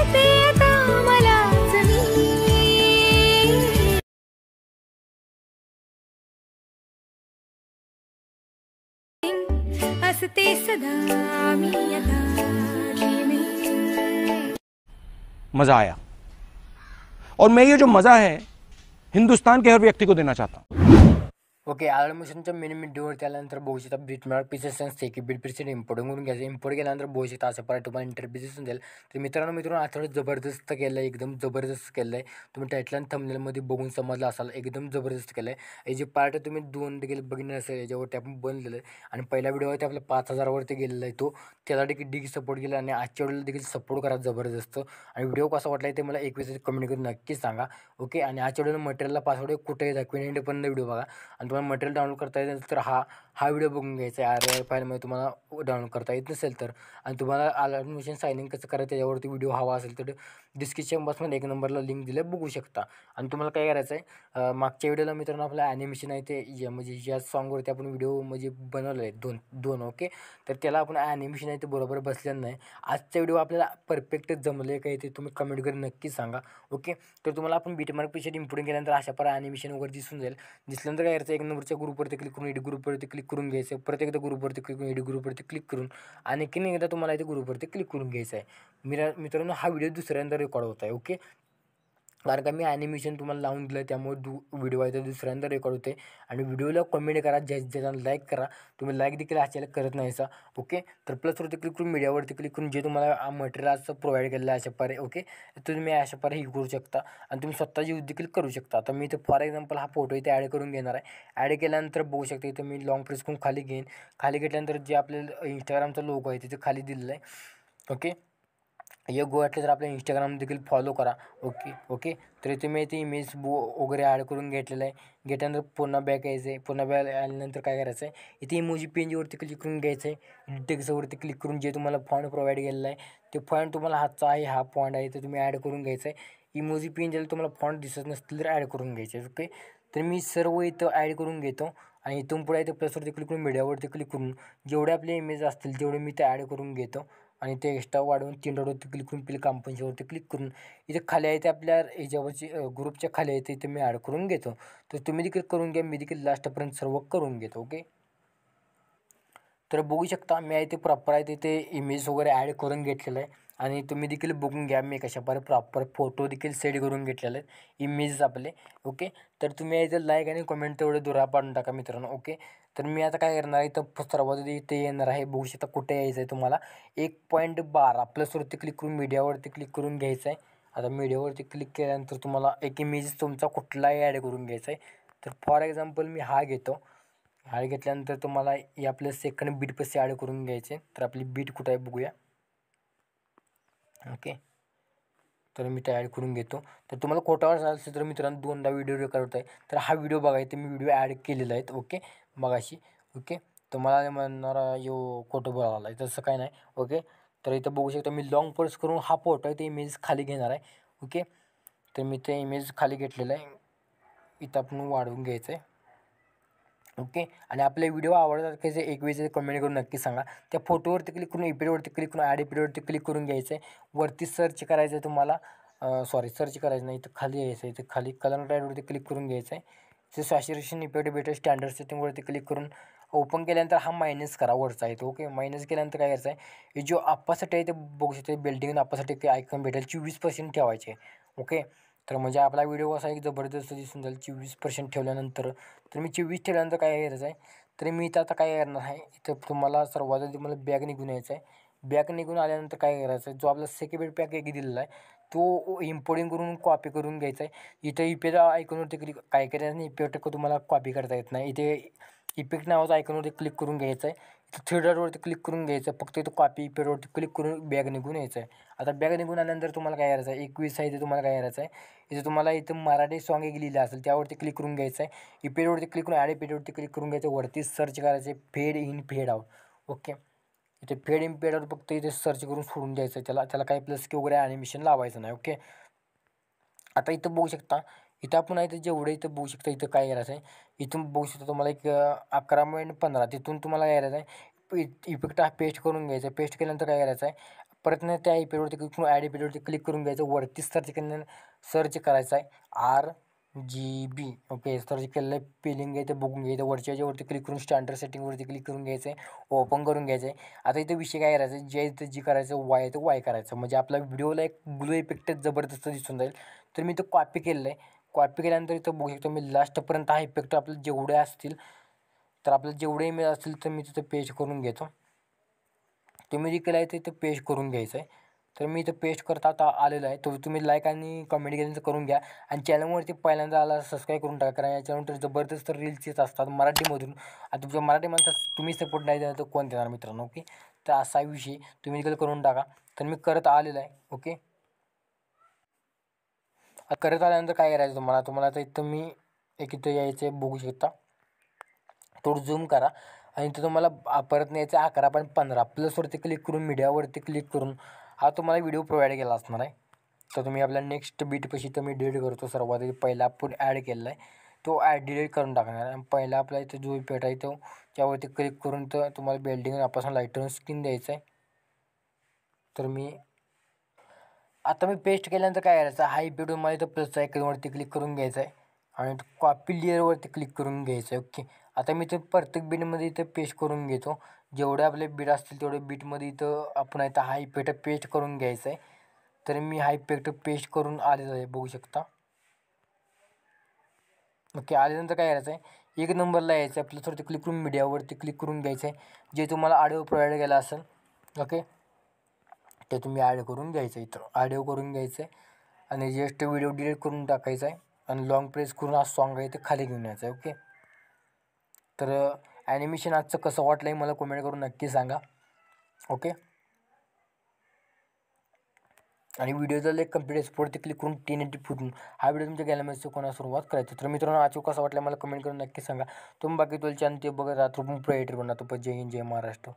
करते आता मलाच मी हसते सदा मी आता ड्रीमिंग। मज़ा आया और मैं ये जो मज़ा है हिंदुस्तान के हर व्यक्ति को देना चाहता हूँ। ओके, ॲडमिशनच्या मेन मिडवरती आल्यानंतर बघू शकता बीट मिळाल पीसेस की बीट पीसेस इम्पोर्ट करून घ्यायचं. इम्पोर्ट केल्यानंतर बघू शकता अशा प्रकारे तुम्हाला इंटरव्ह्यू दिसून जाईल. तर मित्रांनो आठवड्यात जबरदस्त केलं आहे, एकदम जबरदस्त केलं आहे. तुम्ही टायटल आणि थंबनेलमध्ये बघून समजलं असाल, एकदम जबरदस्त केलं आहे. हे जे पार्ट तुम्ही 2 देखील बघितलं असेल याच्यावरती आपण बनलेलं आहे. आणि पहिल्या व्हिडिओवरती आपल्या 5,000वरती गेलेला आहे तो, त्याला देखील सपोर्ट केला. आणि आजच्या व्हिडिओला देखील सपोर्ट करा जबरदस्त. आणि व्हिडिओ कसा वाटला ते मला एक वेळेस कमेंट करून नक्कीच सांगा. ओके, आणि आजच्या व्हिडिओला मटेरियलला पासवर्ड कुठे दाखवेन एंडपर्यंत व्हिडिओ बघा. आणि तुम्हाला मटेरियल डाउनलोड करता येत नसेल तर हा व्हिडिओ बघून घ्यायचा आहे. RAR फाईलमध्ये तुम्हाला डाउनलोड करता येत नसेल तर. आणि तुम्हाला ॲडमिशन साइन इन कसं करायचं त्याच्यावरती व्हिडिओ हवा असेल तर डिस्क्रिप्शन बॉक्समध्ये 1 नंबरला लिंक दिलं बघू शकता. आणि तुम्हाला काय करायचं आहे, मागच्या व्हिडिओला मित्रांनो आपलं ॲनिमेशन आहे ते म्हणजे या सॉन्गवरती आपण व्हिडिओ म्हणजे बनवलं आहे दोन ओके. तर त्याला आपण ॲनिमेशन आहे ते बरोबर बसलेलं नाही. आजचा व्हिडिओ आपल्याला परफेक्ट जमले काय ते तुम्ही कमेंट करून नक्कीच सांगा. ओके, तर तुम्हाला आपण बीटमार्क पेशंट इम्पोर्टिंग केल्यानंतर अशा प्रकारे ॲनिमेशन वगैरे दिसून जाईल. दिसल्यानंतर काय करायचं, 1 नंबरच्या ग्रुपवरती क्लिक करून एडिट ग्रुपवरती क्लिक करून घ्यायचं. परत एकदा ग्रुपवरती क्लिक करून एडिट ग्रुपवरती क्लिक करून आणखीन एकदा तुम्हाला इथे ग्रुपवरती क्लिक करून घ्यायचं आहे. मित्रांनो हा व्हिडिओ दुसऱ्यांदा रेकॉर्ड होत आहे. ओके, कारण का मी ॲनिमेशन तुम्हाला लावून दिलं त्यामुळे व्हिडिओ आहे तर दुसऱ्यांदा रेकॉर्ड होते. आणि व्हिडिओला कमेंट करा, ज्याला लाईक करा. तुम्ही लाईक देखील अचानक करत नाहीसा. ओके, तर प्लसवरती क्लिक करून मीडियावरती क्लिक करून जे तुम्हाला मटेरियल असं प्रोव्हाइड केलेलं आहे अशा प्रकारे. ओके, तर तुम्ही अशा प्रकारे हे करू शकता आणि तुम्ही स्वतःची यूज देखील करू शकता. आता मी इथे फॉर एक्झाम्पल हा फोटो इथे ॲड करून घेणार आहे. ॲड केल्यानंतर बघू शकता इथे मी लॉंग प्रेस करून खाली घेईन. खाली घेतल्यानंतर जे आपल्याला इंस्टाग्रामचा लोगो आहे तिथे खाली दिलेलं आहे. ओके, एक गो वाटलं तर आपल्या इंस्टाग्राम देखील फॉलो करा. ओके, तर इथे मी इथे इमेज वगैरे ॲड करून घेतलेलं आहे. घेतल्यानंतर पुन्हा बॅक यायचं आहे. पुन्हा बॅक आल्यानंतर काय करायचं आहे, इथे इमोजी पेजवरती क्लिक करून घ्यायचं आहे. टेक्स्टवरती क्लिक करून जे तुम्हाला फॉन्ट प्रोव्हाइड केलेला आहे ते फॉन्ट तुम्हाला हातचा आहे, हा फॉन्ट आहे तर तुम्ही ॲड करून घ्यायचं आहे. इमोजी पेन ज्याला तुम्हाला फॉन्ट दिसत नसतील तर ॲड करून घ्यायचे. ओके, तर मी सर्व इथं ॲड करून घेतो. आणि इथून पुढे इथे प्लसवरती क्लिक करून मीडियावरती क्लिक करून जेवढे आपले इमेज असतील तेवढे मी ते ॲड करून घेतो. आणि ते एक्स्ट्रा वाढवून 3 डॉटवरती क्लिक करून प्ले कंपोजवरती क्लिक करून इथे खाली आहे ते आपल्या ह्याच्यावरची ग्रुपच्या खाली आहे ते इथे मी ॲड करून घेतो. तर तुम्ही देखील करून घ्या, मी देखील लास्टपर्यंत सर्व करून घेतो. ओके, तर बघू शकता मी आहे ते प्रॉपर आहे तिथे इमेज वगैरे ॲड करून घेतलेलं आहे. आणि तुम्ही देखील बघून घ्या मी कशाप्रकारे प्रॉपर फोटो देखील सेट करून घेतलेले आहेत इमेजेस आपले. ओके, तर तुम्ही इथे लाईक आणि कमेंट तेवढे दुरा पाडून टाका मित्रांनो. ओके, तर मी आता काय करणार आहे, इथं सर्वात इथे येणार आहे. बघू शकता कुठे यायचं आहे तुम्हाला 1.12 प्लसवरती क्लिक करून मीडियावरती क्लिक करून घ्यायचं आहे. आता मीडियावरती क्लिक केल्यानंतर तुम्हाला एक इमेज तुमचा कुठलाही ॲड करून घ्यायचा आहे. तर फॉर एक्झाम्पल मी हा घेतो. हा घेतल्यानंतर तुम्हाला हे आपलं सेकंड बीट पैसे ॲड करून घ्यायचे. तर आपली बीट कुठं आहे बघूया. ओके, तर मी ते ॲड करून घेतो. तर तुम्हाला खोटावर असेल तर मित्रांनो 2दा व्हिडिओ रेकॉर्ड होत आहे. तर हा व्हिडिओ बघायचा मी व्हिडिओ ॲड केलेला आहे. ओके, मगाशी. ओके, तुम्हाला म्हणणार यो खोटं बोलायला आहे तसं काय नाही. ओके, तर इथं बघू शकता मी लॉंग प्रेस करून हा फोटो आहे ते इमेज खाली घेणार आहे. ओके, तर मी ते इमेज खाली घेतलेलं आहे. इथं आपण वाढवून घ्यायचं आहे. ओके, आणि आपले व्हिडिओ आवडतात कसे एक वेळेस कमेंट करून नक्की सांगा. त्या फोटोवरती क्लिक करून इपिडवरती क्लिक करून ॲड इपिडवरती क्लिक करून घ्यायचं आहे. वरती सर्च करायचं आहे तुम्हाला. सर्च करायचं नाही, इथं खाली यायचं आहे. इथं खाली कलर टाईडवरती क्लिक करून घ्यायचं आहे. ते सॅच्युरेशन इफेक्ट बेटर स्टँडर्ड सेटिंगवरती क्लिक करून ओपन केल्यानंतर हा मायनस करा वरचा आहे तो. ओके, मायनस केल्यानंतर काय करायचं आहे, हे जो आप्पासाठी आहे ते बघू शकते बिल्डिंग आप्पासाठी ते आयकॉन भेटेल 24% ठेवायचे. ओके, तर म्हणजे आपला व्हिडिओ असा एक जबरदस्त दिसून जाईल 24% ठेवल्यानंतर. तर मी 24 ठेवल्यानंतर काय करायचं आहे, तर मी इथं आता काय करणार आहे, इथं तुम्हाला सर्वात आधी तुम्हाला बॅग निघून यायचं आहे. बॅग निघून आल्यानंतर काय करायचं आहे, जो आपला सेकंड पॅक एक दिलेला आहे तो इम्पोर्टिंग करून कॉपी करून घ्यायचा आहे. इथं इफेक्ट आयकॉनवरती क्लिक काय करायचं नाही, इफेक्ट तुम्हाला कॉपी करता येत नाही. इथे इफेक्ट नावाचा आयकॉनवरती क्लिक करून घ्यायचं आहे. इथं थ्री डॉटवरती क्लिक करून घ्यायचं आहे. फक्त इथं कॉपी इफेक्टवरती क्लिक करून बॅग निघून यायचं आहे. आता बॅग निघून आल्यानंतर तुम्हाला काय करायचं आहे, 21 आहे इथे तुम्हाला काय करायचं आहे, इथे तुम्हाला इथं मराठी सॉन्ग एक लिहिलं असेल त्यावरती क्लिक करून घ्यायचं आहे. इफेक्टवरती क्लिक करून ॲड इफेक्टवरती क्लिक करून घ्यायचं. वरती सर्च करायचं आहे fade in fade out. Okay, इथे फेड इन फेड आउट फक्त इथे सर्च करून सोडून द्यायचं आहे. त्याला काही प्लस की वगैरे ॲनिमेशन लावायचं नाही. ओके, आता इथं बघू शकता, इथं आपण इथं जेवढं इथं बघू शकता इथं काय करायचं आहे, इथून बघू शकता तुम्हाला एक 11.15 तिथून तुम्हाला काय करायचं आहे, इफेक्ट हा पेस्ट करून घ्यायचा आहे. पेस्ट केल्यानंतर काय करायचं आहे, परत ना त्या इफेक्टवरती क्लिक करून ॲड इफेक्टवरती क्लिक करून घ्यायचं. वरती सर्च करायचं आहे RGB. ओके, सर्च केलेलं आहे, फिलिंग घ्यायचं, बघून घ्यायचं. वरती क्लिक करून स्टँडर्ड सेटिंगवरती क्लिक करून घ्यायचं आहे, ओपन करून घ्यायचं आहे. आता इथं विषय काय करायचा आहे, जे इथं जी करायचं वाय तर वाय करायचं, म्हणजे आपल्या व्हिडिओला एक ग्लो इफेक्टच जबरदस्त दिसून जाईल. तर मी इथं कॉपी केलेलं आहे. कॉपी केल्यानंतर इथं बघू शकतो मी लास्टपर्यंत हा इफेक्ट आपल्याला जेवढे असतील तर आपल्याला जेवढे इमेज असतील तर मी तिथं पेस्ट करून घेतो. तुम्ही जे केलं आहे ते इथं पेस्ट करून घ्यायचं आहे. तर मी इथं पेस्ट करता आता आलेलं आहे. तो तुम्ही लाईक आणि कमेंट केल्यानंतर करून घ्या. आणि चॅनलवरती पहिल्यांदा आला सबस्क्राईब करून टाका, कारण याच्यानंतर जबरदस्त रील्स येत असतात मराठीमधून. आता तुमच्या मराठी माणसात तुम्ही सपोर्ट नाही देणार तर कोण देणार मित्रांनो. ओके, तर असा विषय तुम्ही देखील करून टाका. तर मी करत आलेलं आहे. ओके, करत आल्यानंतर काय करायचं तुम्हाला आता इथं मी इथं यायचं आहे, बघू शकता. थोडं झूम करा आणि इथं तुम्हाला परत न्यायचं 11.15 प्लसवरती क्लिक करून मीडियावरती क्लिक करून हा तुम्हाला व्हिडिओ प्रोव्हाइड केला असणार आहे. तर तुम्ही आपल्या नेक्स्ट बीटपाशी तर मी डिलीट करतो. सर्वात पहिला आपण ॲड केलेला आहे तो डिलीट करून टाकणार आहे. आणि पहिला आपला इथं जो इफेक्ट आहे तो त्यावरती क्लिक करून तर तुम्हाला बिल्डिंग नापासून लाईटरून स्किन द्यायचं आहे. तर मी पेस्ट केल्यानंतर काय करायचं, हा इफेक्ट तुम्हाला इथं प्लस आयकॉनवरती क्लिक करून घ्यायचा आहे आणि कॉपी लेअरवरती क्लिक करून घ्यायचं आहे. ओके, आता मी इथं प्रत्येक बीटमध्ये इथं पेस्ट करून घेतो. जेवढे आपले बीट असतील तेवढे बीटमध्ये इथं आपण इथं हा इफेक्ट पेस्ट करून घ्यायचा आहे. तर मी हा इफेक्ट पेस्ट करून आलेला आहे, बघू शकता. ओके, आल्यानंतर काय करायचं आहे, एक नंबरला यायचं आहे, प्लसवरती क्लिक करून मीडियावरती क्लिक करून घ्यायचं आहे. जे तुम्हाला ऑडिओ प्रोव्हाइड केला असेल ओके ते तुम्ही ॲड करून घ्यायचं आहे. इथं ऑडिओ करून घ्यायचं आहे आणि जस्ट व्हिडिओ डिलीट करून टाकायचा आहे आणि लॉंग प्रेस करून हा सॉन्ग आहे ते खाली घेऊन यायचं आहे. ओके, तर ॲनिमेशन आजचं कसं वाटलं आहे मला कमेंट करून नक्की सांगा. ओके, आणि व्हिडिओचा एक कम्प्लीट एक्सपोर्टवरती क्लिक करून 1080 फुटून हा व्हिडिओ तुमच्या गॅलरीमध्ये कोणा सुरुवात करायची. तर मित्रांनो आज कसं वाटलं मला कमेंट करून नक्की सांगा. तुम्ही बाकी तुला चॅनल ते बघत राहतो, प्रो एडिटर बनतो. जय हिंद, जय महाराष्ट्र.